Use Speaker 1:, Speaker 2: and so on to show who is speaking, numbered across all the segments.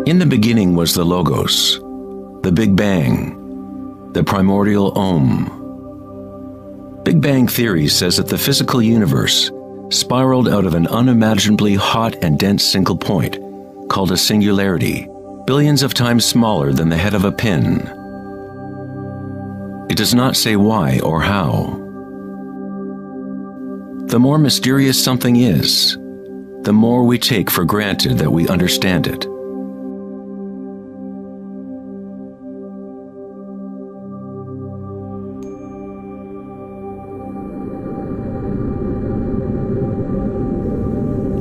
Speaker 1: In the beginning was the Logos, the Big Bang, the primordial Om. Big Bang theory says that the physical universe spiraled out of an unimaginably hot and dense single point, called a singularity, billions of times smaller than the head of a pin. It does not say why or how. The more mysterious something is, the more we take for granted that we understand it.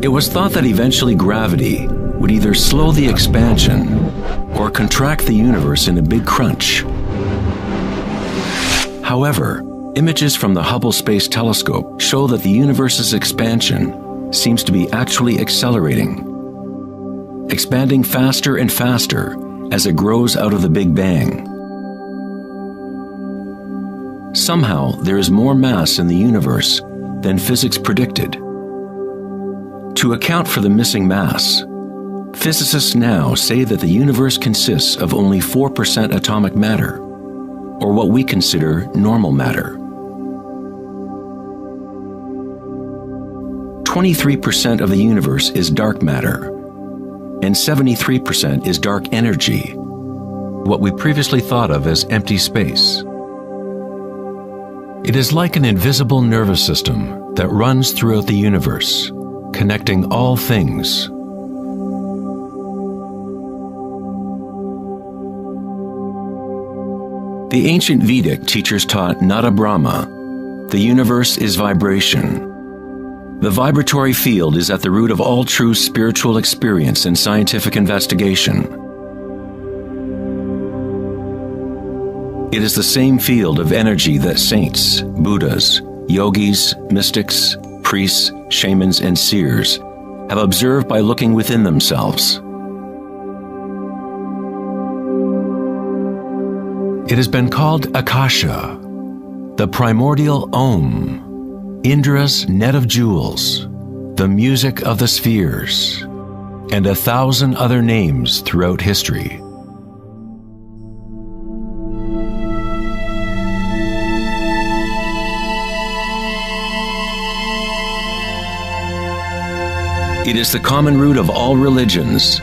Speaker 1: It was thought that eventually gravity would either slow the expansion or contract the universe in a big crunch. However, images from the Hubble Space Telescope show that the universe's expansion seems to be actually accelerating, expanding faster and faster as it grows out of the Big Bang. Somehow, there is more mass in the universe than physics predicted. To account for the missing mass, physicists now say that the universe consists of only 4% atomic matter, or what we consider normal matter. 23% of the universe is dark matter, and 73% is dark energy, what we previously thought of as empty space. It is like an invisible nervous system that runs throughout the universe, connecting all things. The ancient Vedic teachers taught Nada Brahma, the universe is vibration. The vibratory field is at the root of all true spiritual experience and scientific investigation. It is the same field of energy that saints, Buddhas, yogis, mystics, priests, shamans, and seers have observed by looking within themselves. It has been called Akasha, the primordial Om, Indra's net of jewels, the music of the spheres, and 1,000 other names throughout history. It is the common root of all religions,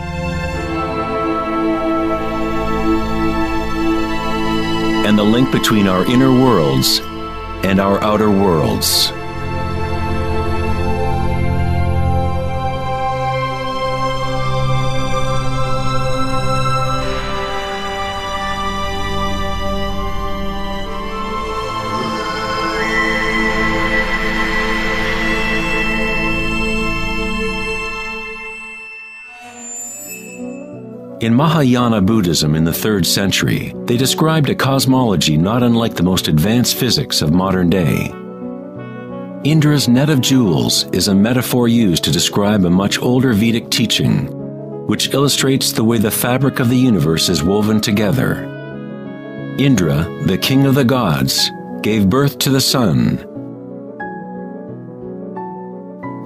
Speaker 1: and the link between our inner worlds and our outer worlds. In Mahayana Buddhism in the 3rd century, they described a cosmology not unlike the most advanced physics of modern day. Indra's net of jewels is a metaphor used to describe a much older Vedic teaching, which illustrates the way the fabric of the universe is woven together. Indra, the king of the gods, gave birth to the sun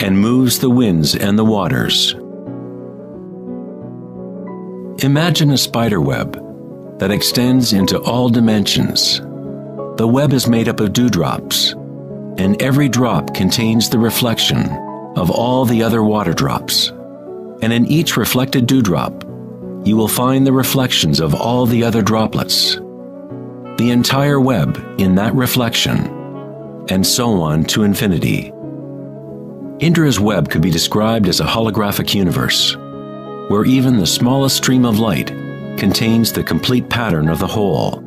Speaker 1: and moves the winds and the waters. Imagine a spider web that extends into all dimensions. The web is made up of dewdrops, and every drop contains the reflection of all the other water drops. And in each reflected dewdrop, you will find the reflections of all the other droplets. The entire web in that reflection, and so on to infinity. Indra's web could be described as a holographic universe, where even the smallest stream of light contains the complete pattern of the whole.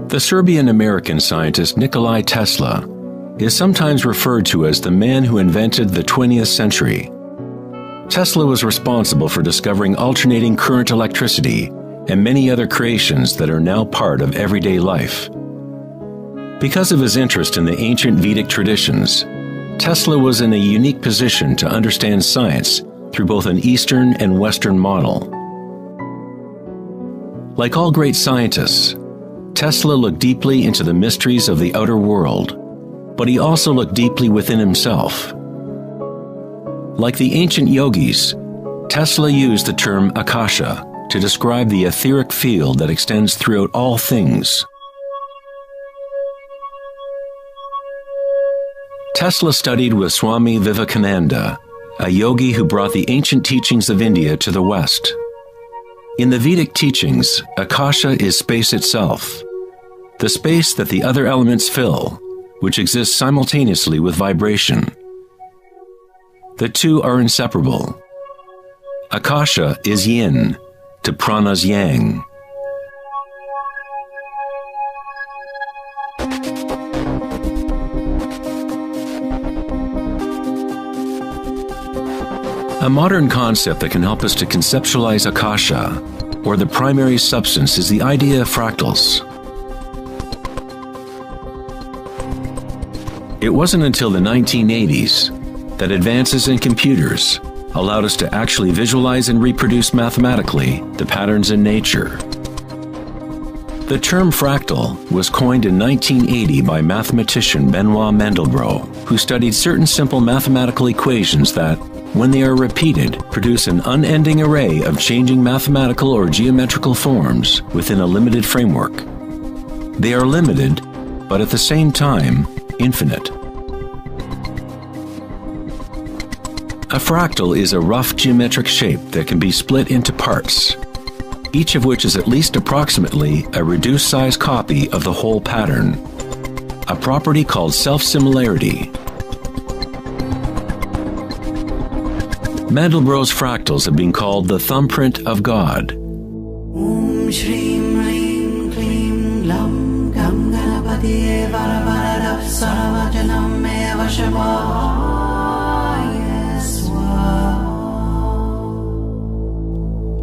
Speaker 1: The Serbian-American scientist Nikola Tesla is sometimes referred to as the man who invented the 20th century. Tesla was responsible for discovering alternating current electricity and many other creations that are now part of everyday life. Because of his interest in the ancient Vedic traditions, Tesla was in a unique position to understand science through both an Eastern and Western model. Like all great scientists, Tesla looked deeply into the mysteries of the outer world, but he also looked deeply within himself. Like the ancient yogis, Tesla used the term akasha to describe the etheric field that extends throughout all things. Tesla studied with Swami Vivekananda, a yogi who brought the ancient teachings of India to the West. In the Vedic teachings, akasha is space itself, the space that the other elements fill, which exists simultaneously with vibration. The two are inseparable. Akasha is yin to prana's yang. A modern concept that can help us to conceptualize akasha, or the primary substance, is the idea of fractals. It wasn't until the 1980s that advances in computers allowed us to actually visualize and reproduce mathematically the patterns in nature. The term fractal was coined in 1980 by mathematician Benoit Mandelbrot, who studied certain simple mathematical equations that, when they are repeated, produce an unending array of changing mathematical or geometrical forms within a limited framework. They are limited, but at the same time, infinite. A fractal is a rough geometric shape that can be split into parts, each of which is at least approximately a reduced size copy of the whole pattern, a property called self-similarity. Mandelbrot's fractals have been called the thumbprint of God.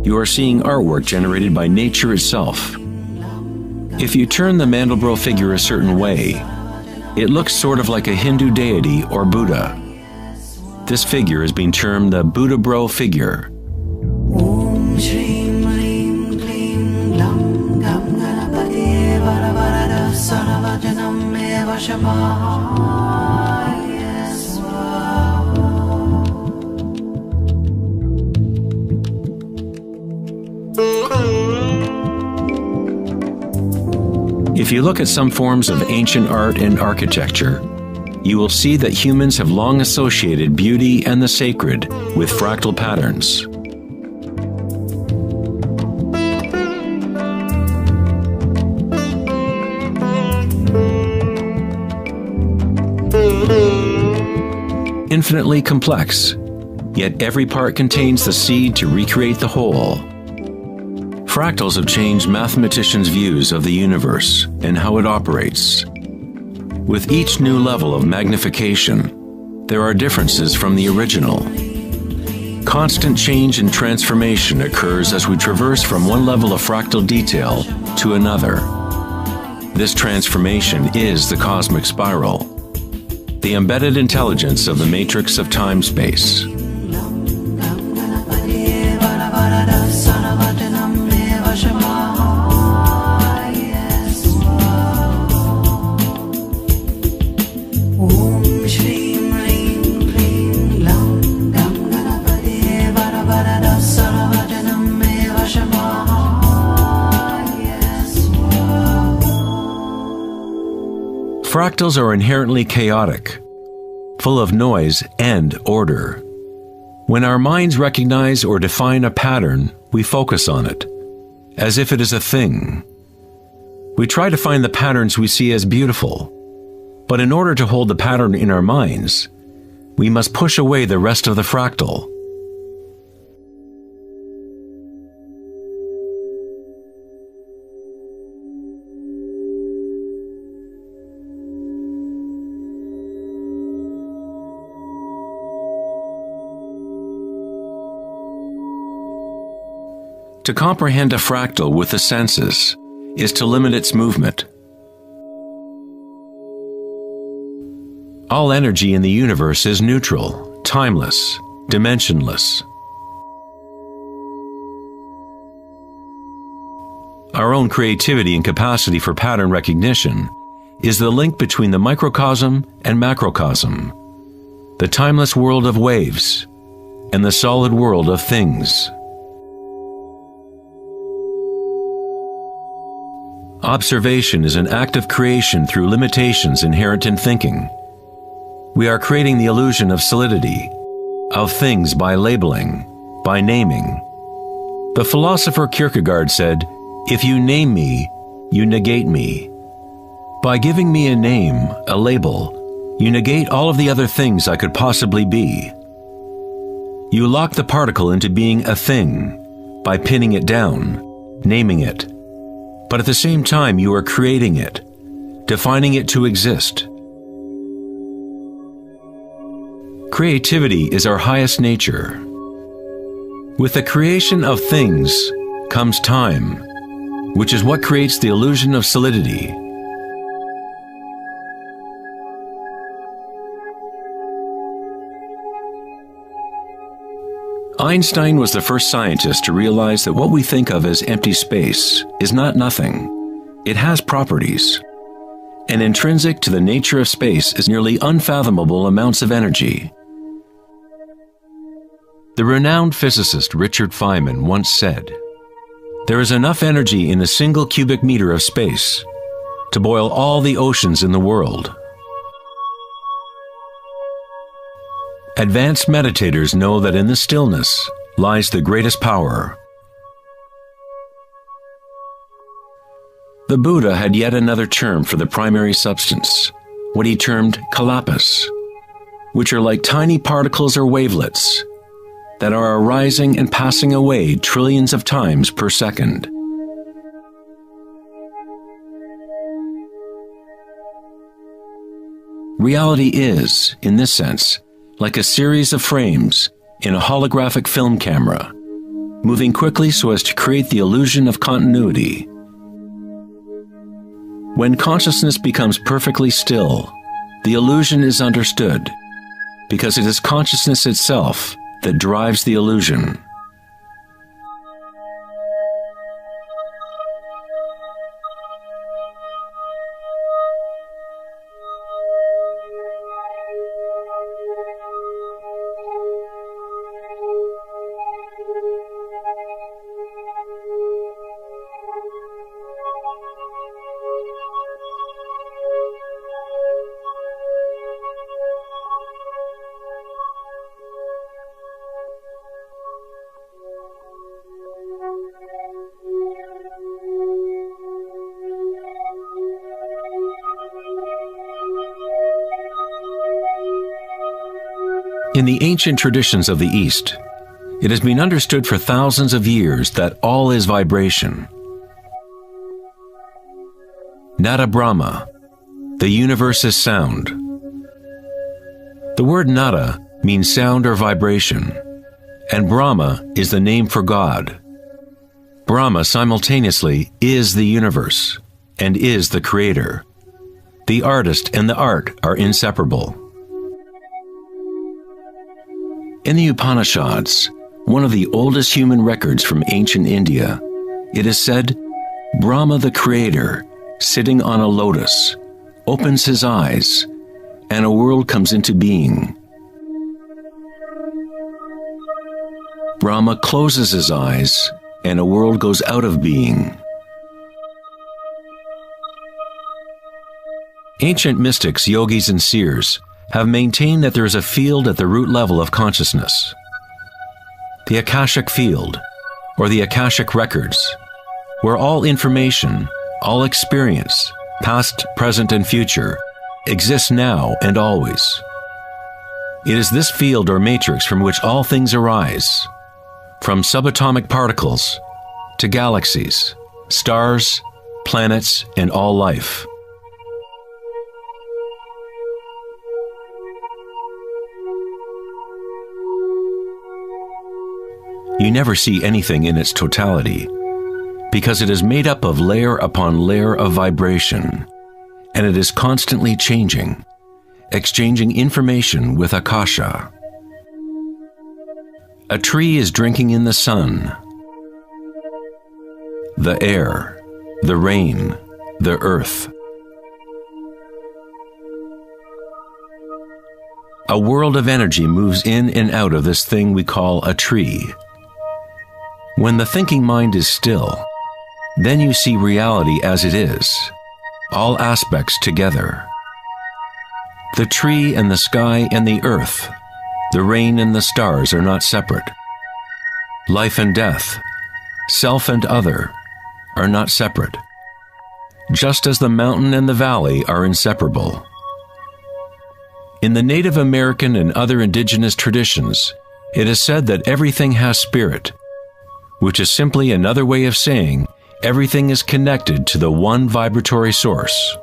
Speaker 1: You are seeing artwork generated by nature itself. If you turn the Mandelbrot figure a certain way, it looks sort of like a Hindu deity or Buddha. This figure has been termed the Buddha-bro figure. If you look at some forms of ancient art and architecture, you will see that humans have long associated beauty and the sacred with fractal patterns. Infinitely complex, yet every part contains the seed to recreate the whole. Fractals have changed mathematicians' views of the universe and how it operates. With each new level of magnification, there are differences from the original. Constant change and transformation occurs as we traverse from one level of fractal detail to another. This transformation is the cosmic spiral, the embedded intelligence of the matrix of time-space. Fractals are inherently chaotic, full of noise and order. When our minds recognize or define a pattern, we focus on it, as if it is a thing. We try to find the patterns we see as beautiful, but in order to hold the pattern in our minds, we must push away the rest of the fractal. To comprehend a fractal with the senses is to limit its movement. All energy in the universe is neutral, timeless, dimensionless. Our own creativity and capacity for pattern recognition is the link between the microcosm and macrocosm, the timeless world of waves and the solid world of things. Observation is an act of creation through limitations inherent in thinking. We are creating the illusion of solidity, of things by labeling, by naming. The philosopher Kierkegaard said, "If you name me, you negate me." By giving me a name, a label, you negate all of the other things I could possibly be. You lock the particle into being a thing by pinning it down, naming it. But at the same time, you are creating it, defining it to exist. Creativity is our highest nature. With the creation of things comes time, which is what creates the illusion of solidity. Einstein was the first scientist to realize that what we think of as empty space is not nothing. It has properties. And intrinsic to the nature of space is nearly unfathomable amounts of energy. The renowned physicist Richard Feynman once said, "There is enough energy in a single cubic meter of space to boil all the oceans in the world." Advanced meditators know that in the stillness lies the greatest power. The Buddha had yet another term for the primary substance, what he termed kalpas, which are like tiny particles or wavelets that are arising and passing away trillions of times per second. Reality is, in this sense, like a series of frames in a holographic film camera, moving quickly so as to create the illusion of continuity. When consciousness becomes perfectly still, the illusion is understood, because it is consciousness itself that drives the illusion. In the ancient traditions of the East, it has been understood for thousands of years that all is vibration. Nada Brahma, the universe is sound. The word nada means sound or vibration, and Brahma is the name for God. Brahma simultaneously is the universe and is the creator. The artist and the art are inseparable. In the Upanishads, one of the oldest human records from ancient India, it is said, Brahma the creator, sitting on a lotus, opens his eyes, and a world comes into being. Brahma closes his eyes, and a world goes out of being. Ancient mystics, yogis, and seers have maintained that there is a field at the root level of consciousness. The Akashic field, or the Akashic records, where all information, all experience, past, present, and future, exists now and always. It is this field or matrix from which all things arise, from subatomic particles to galaxies, stars, planets, and all life. You never see anything in its totality, because it is made up of layer upon layer of vibration, and it is constantly changing, exchanging information with Akasha. A tree is drinking in the sun, the air, the rain, the earth. a world of energy moves in and out of this thing we call a tree. When the thinking mind is still, then you see reality as it is, all aspects together. The tree and the sky and the earth, the rain and the stars are not separate. Life and death, self and other, are not separate, just as the mountain and the valley are inseparable. In the Native American and other indigenous traditions, it is said that everything has spirit, which is simply another way of saying everything is connected to the one vibratory source.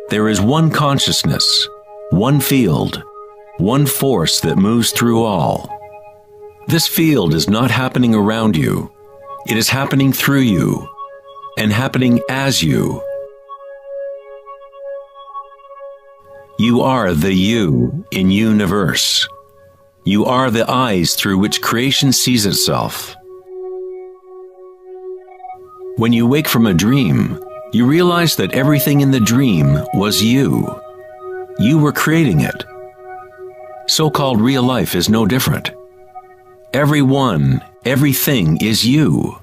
Speaker 1: There is one consciousness, one field, one force that moves through all. This field is not happening around you. It is happening through you and happening as you. You are the you in universe. You are the eyes through which creation sees itself. When you wake from a dream, you realize that everything in the dream was you. You were creating it. So-called real life is no different. Everyone, everything is you.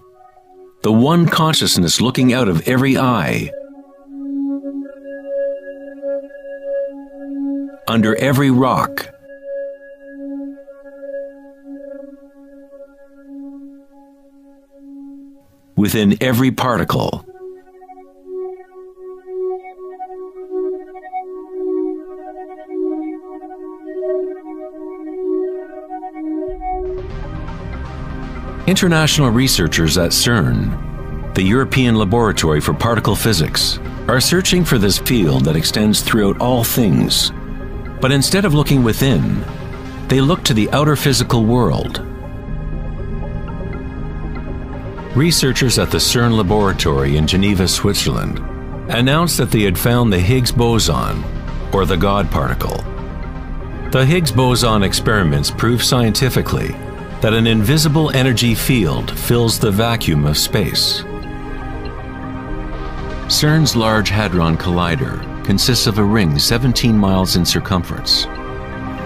Speaker 1: The one consciousness looking out of every eye. Under every rock. Within every particle. International researchers at CERN, the European Laboratory for Particle Physics, are searching for this field that extends throughout all things. But instead of looking within, they look to the outer physical world. Researchers at the CERN laboratory in Geneva, Switzerland, announced that they had found the Higgs boson, or the God particle. The Higgs boson experiments prove scientifically that an invisible energy field fills the vacuum of space. CERN's Large Hadron Collider consists of a ring 17 miles in circumference,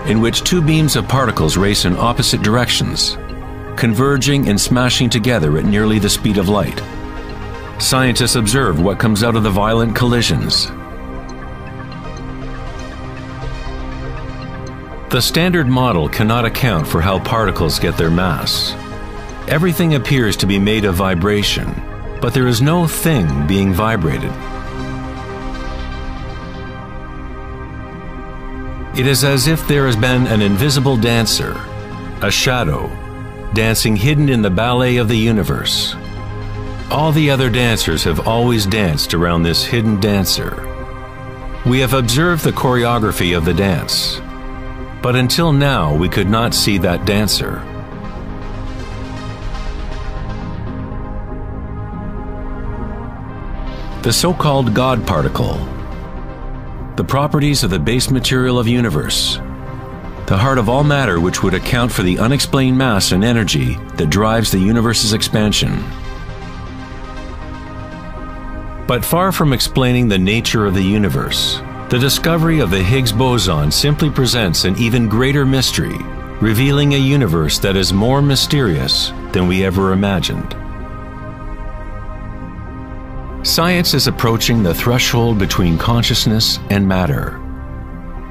Speaker 1: in which two beams of particles race in opposite directions, converging and smashing together at nearly the speed of light. Scientists observe what comes out of the violent collisions. The standard model cannot account for how particles get their mass. Everything appears to be made of vibration, but there is no thing being vibrated. It is as if there has been an invisible dancer, a shadow, dancing hidden in the ballet of the universe. All the other dancers have always danced around this hidden dancer. We have observed the choreography of the dance, but until now we could not see that dancer. The so-called God particle, the properties of the base material of universe, the heart of all matter which would account for the unexplained mass and energy that drives the universe's expansion. But far from explaining the nature of the universe, the discovery of the Higgs boson simply presents an even greater mystery, revealing a universe that is more mysterious than we ever imagined. Science is approaching the threshold between consciousness and matter.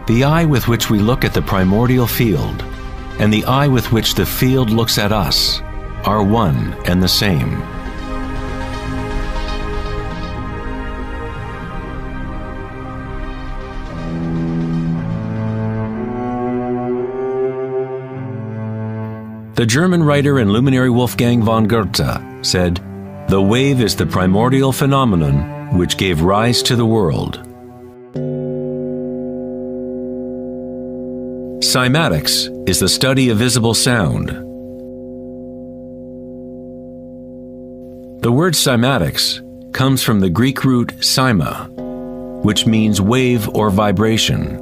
Speaker 1: The eye with which we look at the primordial field and the eye with which the field looks at us are one and the same. The German writer and luminary Wolfgang von Goethe said, "The wave is the primordial phenomenon which gave rise to the world." Cymatics is the study of visible sound. The word cymatics comes from the Greek root cyma, which means wave or vibration.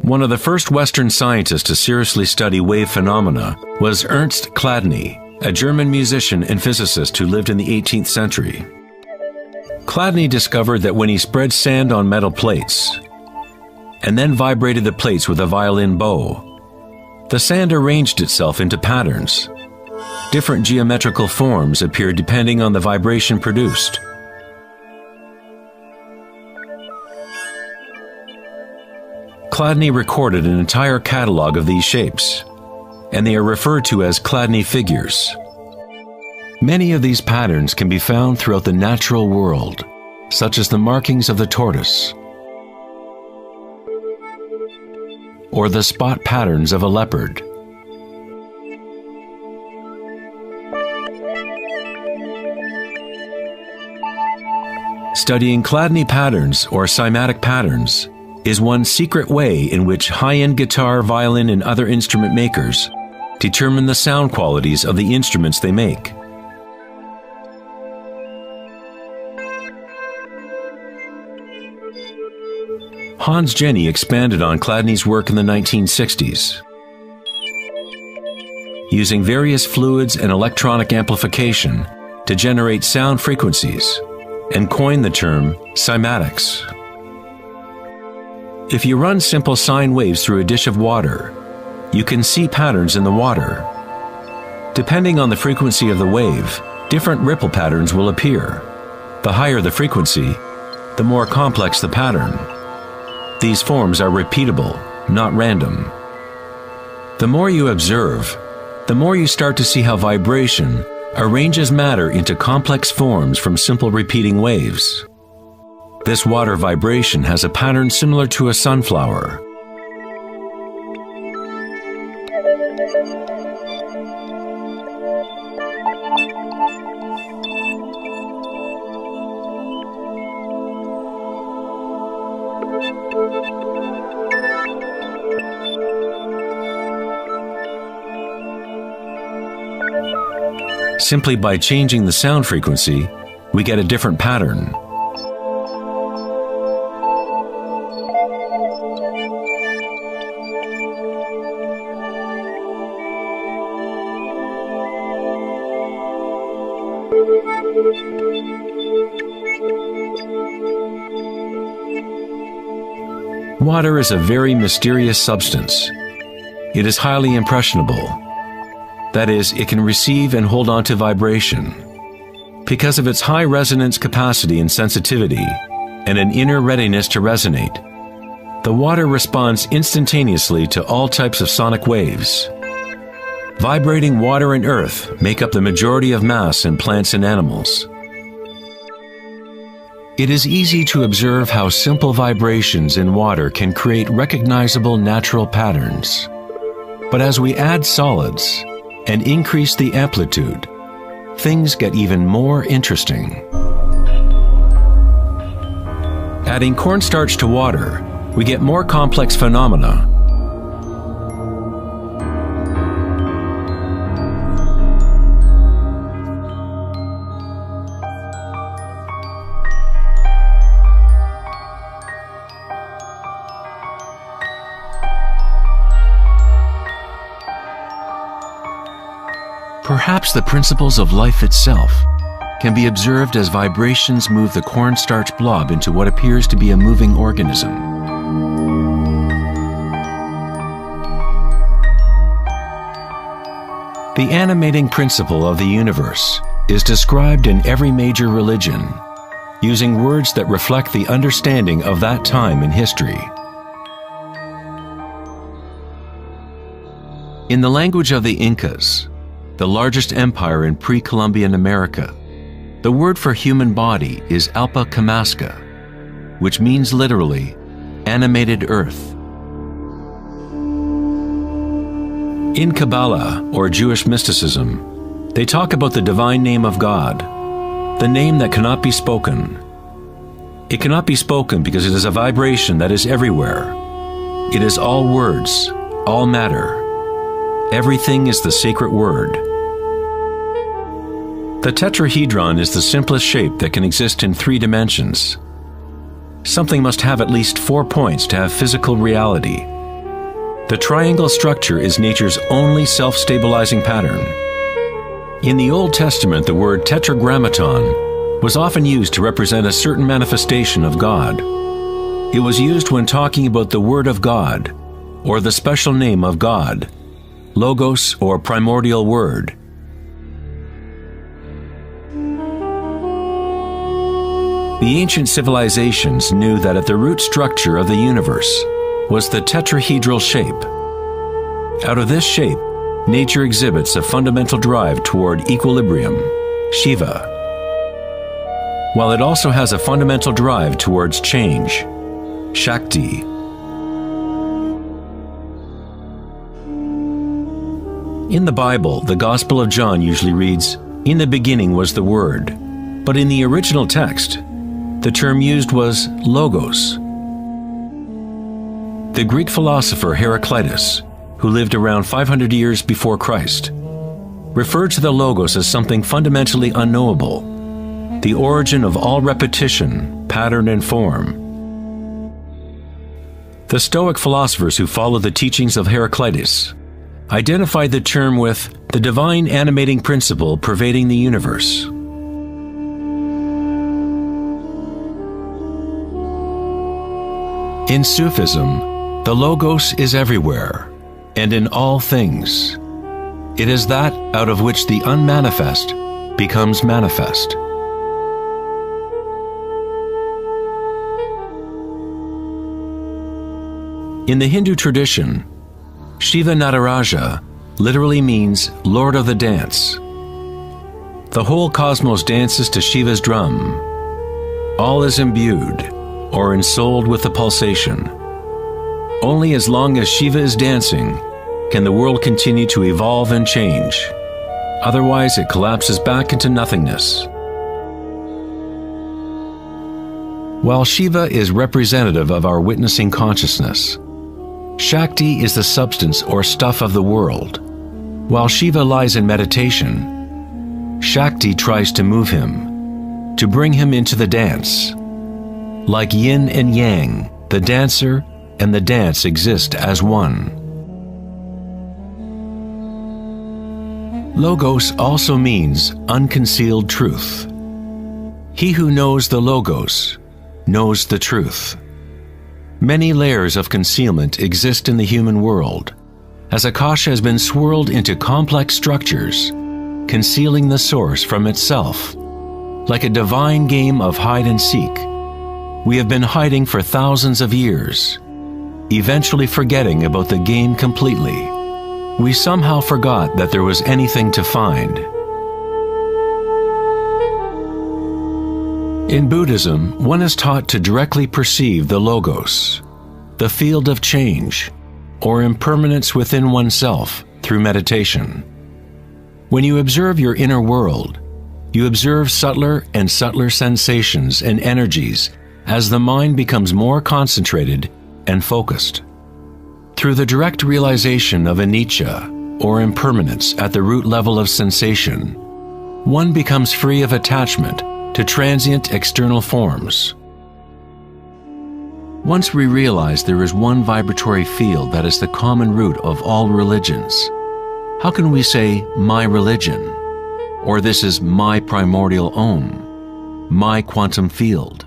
Speaker 1: One of the first Western scientists to seriously study wave phenomena was Ernst Chladni, a German musician and physicist who lived in the 18th century. Chladni discovered that when he spread sand on metal plates and then vibrated the plates with a violin bow, the sand arranged itself into patterns. Different geometrical forms appeared depending on the vibration produced. Chladni recorded an entire catalog of these shapes, and they are referred to as Chladni figures. Many of these patterns can be found throughout the natural world, such as the markings of the tortoise or the spot patterns of a leopard. Studying Chladni patterns or cymatic patterns is one secret way in which high-end guitar, violin, and other instrument makers determine the sound qualities of the instruments they make. Hans Jenny expanded on Chladni's work in the 1960s. Using various fluids and electronic amplification to generate sound frequencies, and coined the term cymatics. If you run simple sine waves through a dish of water, you can see patterns in the water. Depending on the frequency of the wave, different ripple patterns will appear. The higher the frequency, the more complex the pattern. These forms are repeatable, not random. The more you observe, the more you start to see how vibration arranges matter into complex forms from simple repeating waves. This water vibration has a pattern similar to a sunflower. Simply by changing the sound frequency, we get a different pattern. Water is a very mysterious substance. It is highly impressionable. That is, it can receive and hold on to vibration. Because of its high resonance capacity and sensitivity, and an inner readiness to resonate, the water responds instantaneously to all types of sonic waves. Vibrating water and earth make up the majority of mass in plants and animals. It is easy to observe how simple vibrations in water can create recognizable natural patterns. But as we add solids and increase the amplitude, things get even more interesting. Adding cornstarch to water, we get more complex phenomena. Perhaps the principles of life itself can be observed as vibrations move the cornstarch blob into what appears to be a moving organism. The animating principle of the universe is described in every major religion, using words that reflect the understanding of that time in history. In the language of the Incas, the largest empire in pre-Columbian America, the word for human body is Alpa Camasca, which means literally, animated earth. In Kabbalah, or Jewish mysticism, they talk about the divine name of God, the name that cannot be spoken. It cannot be spoken because it is a vibration that is everywhere. It is all words, all matter. Everything is the sacred word. The tetrahedron is the simplest shape that can exist in 3 dimensions. Something must have at least 4 points to have physical reality. The triangle structure is nature's only self-stabilizing pattern. In the Old Testament, the word tetragrammaton was often used to represent a certain manifestation of God. It was used when talking about the Word of God, or the special name of God, Logos or primordial Word. The ancient civilizations knew that at the root structure of the universe was the tetrahedral shape. Out of this shape, nature exhibits a fundamental drive toward equilibrium, Shiva, while it also has a fundamental drive towards change, Shakti. In the Bible, the Gospel of John usually reads, "In the beginning was the Word," but in the original text, the term used was logos. The Greek philosopher Heraclitus, who lived around 500 years before Christ, referred to the logos as something fundamentally unknowable, the origin of all repetition, pattern, and form. The Stoic philosophers who followed the teachings of Heraclitus identified the term with the divine animating principle pervading the universe. In Sufism, the Logos is everywhere and in all things. It is that out of which the unmanifest becomes manifest. In the Hindu tradition, Shiva Nataraja literally means Lord of the Dance. The whole cosmos dances to Shiva's drum. All is imbued or ensouled with the pulsation. Only as long as Shiva is dancing can the world continue to evolve and change. Otherwise, it collapses back into nothingness. While Shiva is representative of our witnessing consciousness, Shakti is the substance or stuff of the world. While Shiva lies in meditation, Shakti tries to move him, to bring him into the dance. Like yin and yang, the dancer and the dance exist as one. Logos also means unconcealed truth. He who knows the Logos knows the truth. Many layers of concealment exist in the human world, as Akasha has been swirled into complex structures, concealing the source from itself. Like a divine game of hide and seek, we have been hiding for thousands of years, eventually forgetting about the game completely. We somehow forgot that there was anything to find. In Buddhism, one is taught to directly perceive the Logos, the field of change, or impermanence within oneself through meditation. When you observe your inner world, you observe subtler and subtler sensations and energies as the mind becomes more concentrated and focused. Through the direct realization of anicca, or impermanence at the root level of sensation, one becomes free of attachment to transient external forms. Once we realize there is one vibratory field that is the common root of all religions, how can we say, my religion, or this is my primordial Om, my quantum field?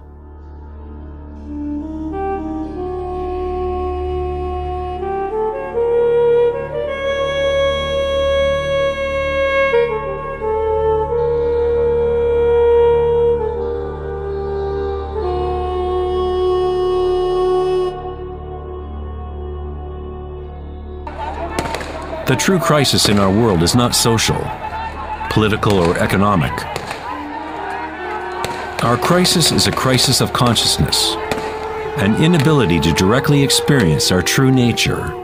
Speaker 1: The true crisis in our world is not social, political, or economic. Our crisis is a crisis of consciousness, an inability to directly experience our true nature,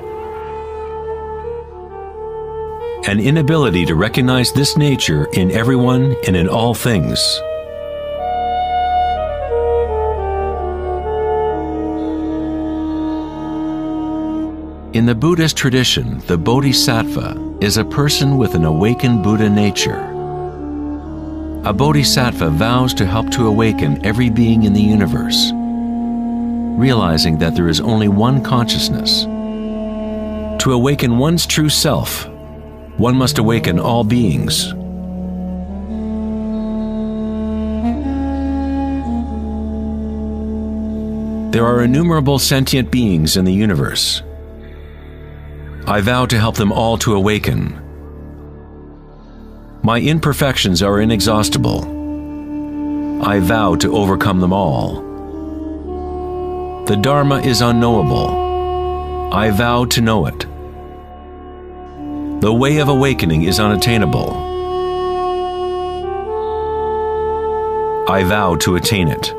Speaker 1: an inability to recognize this nature in everyone and in all things. In the Buddhist tradition, the Bodhisattva is a person with an awakened Buddha nature. A Bodhisattva vows to help to awaken every being in the universe, realizing that there is only one consciousness. To awaken one's true self, one must awaken all beings. There are innumerable sentient beings in the universe. I vow to help them all to awaken. My imperfections are inexhaustible. I vow to overcome them all. The Dharma is unknowable. I vow to know it. The way of awakening is unattainable. I vow to attain it.